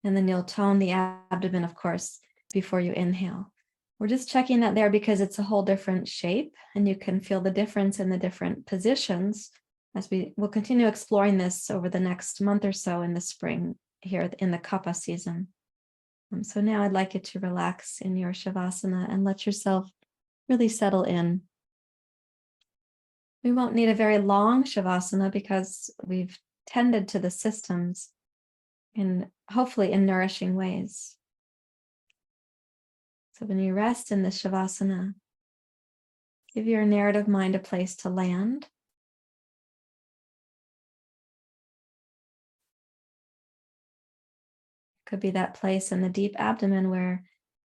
And then you'll tone the abdomen, of course, before you inhale. We're just checking that there because it's a whole different shape, and you can feel the difference in the different positions as we will continue exploring this over the next month or so in the spring here in the kapha season. So now I'd like you to relax in your shavasana and let yourself really settle in. We won't need a very long shavasana because we've tended to the systems hopefully in nourishing ways. So when you rest in the shavasana, give your narrative mind a place to land. Could be that place in the deep abdomen where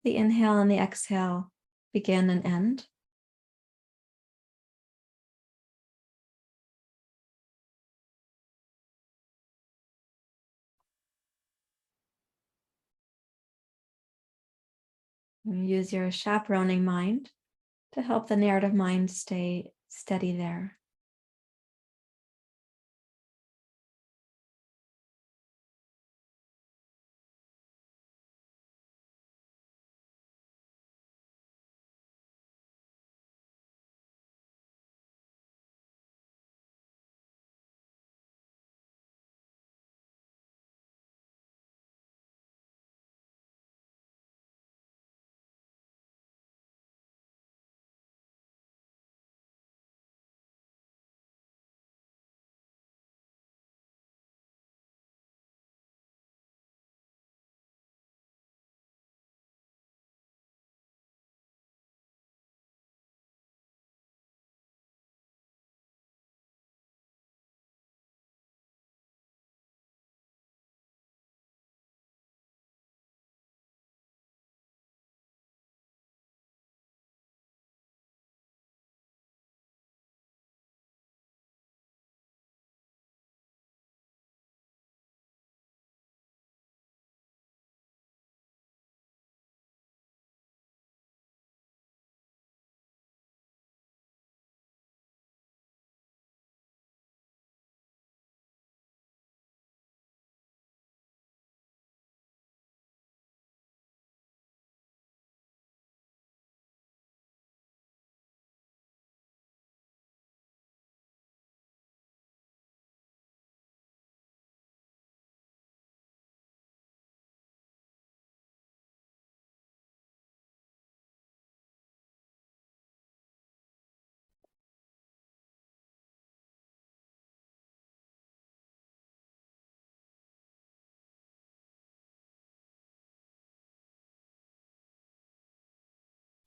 the inhale and the exhale begin and end. And use your chaperoning mind to help the narrative mind stay steady there.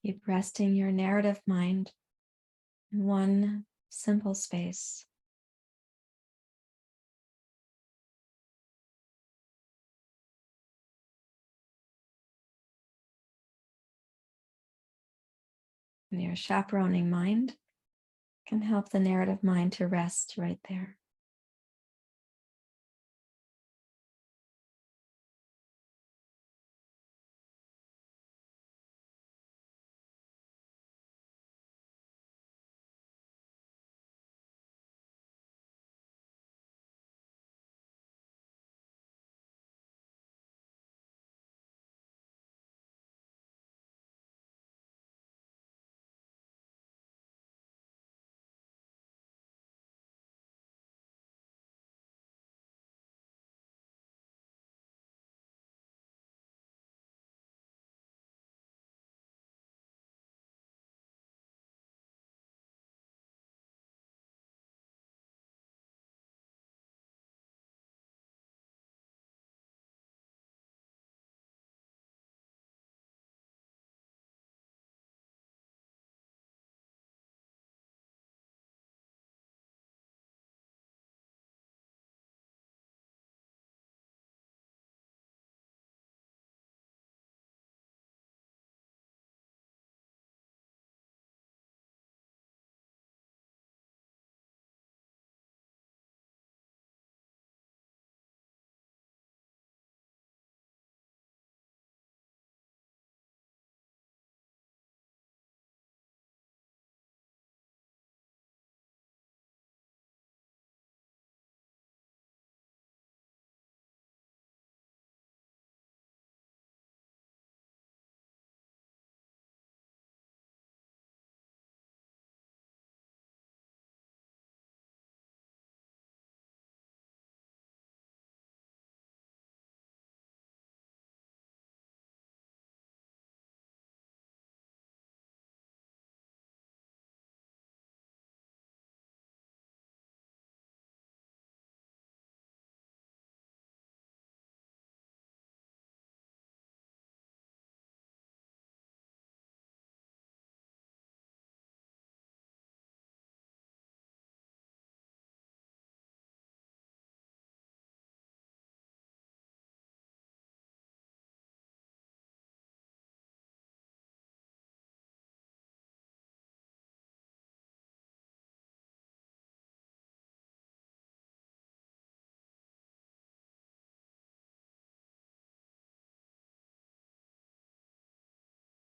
Keep resting your narrative mind in one simple space. And your chaperoning mind can help the narrative mind to rest right there.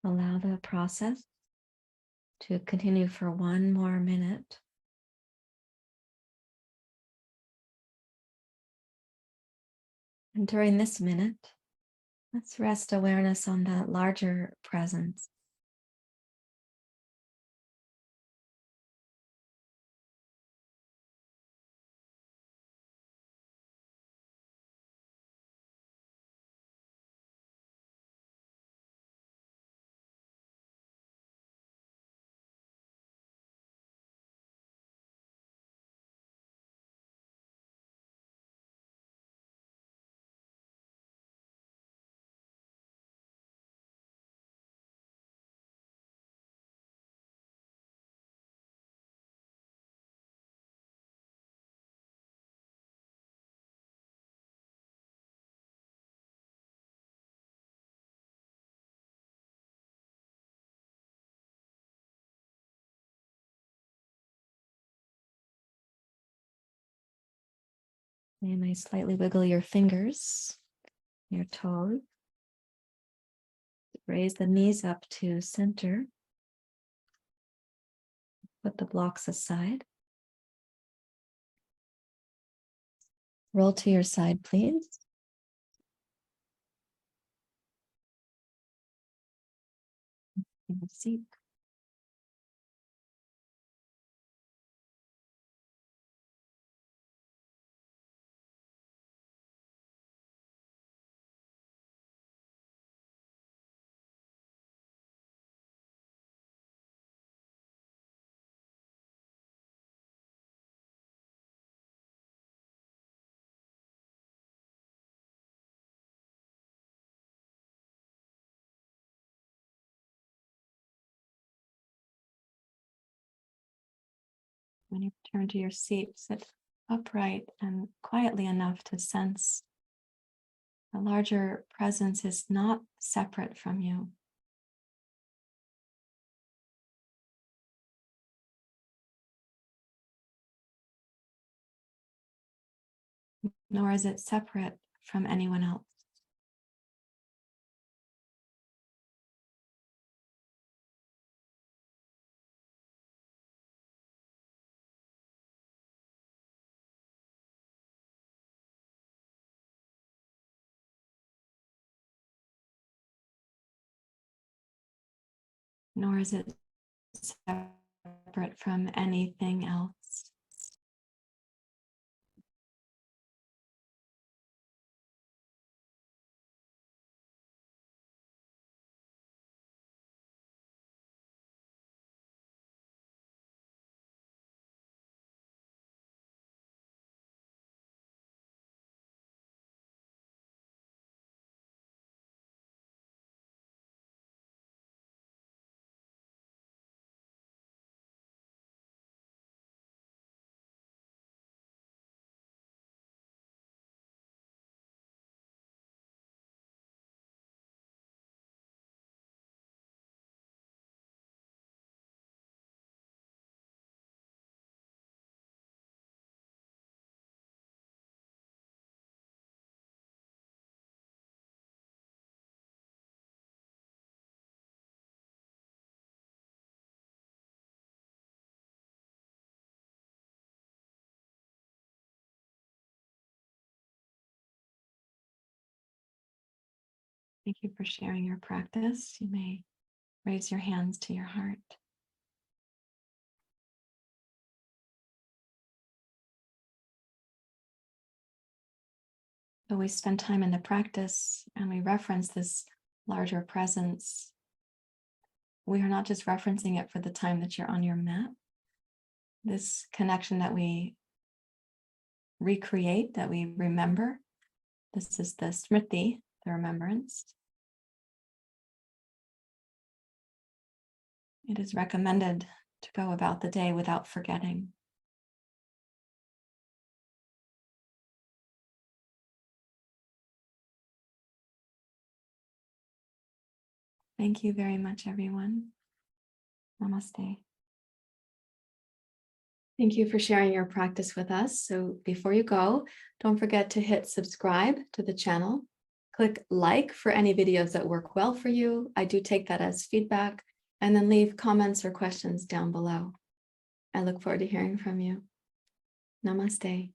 allow the process to continue for one more minute. And during this minute, let's rest awareness on the larger presence. You may slightly wiggle your fingers, your toes. Raise the knees up to center. Put the blocks aside. Roll to your side, please. Have a seat. When you return to your seat, sit upright and quietly enough to sense the larger presence is not separate from you. Nor is it separate from anyone else. Nor is it separate from anything else. Thank you for sharing your practice. You may raise your hands to your heart. So we spend time in the practice and we reference this larger presence. We are not just referencing it for the time that you're on your mat. This connection that we recreate, that we remember, this is the smriti, the remembrance. It is recommended to go about the day without forgetting. Thank you very much, everyone. Namaste. Thank you for sharing your practice with us. So before you go, don't forget to hit subscribe to the channel, Click like for any videos that work well for you. I do take that as feedback, and then leave comments or questions down below. I look forward to hearing from you. Namaste.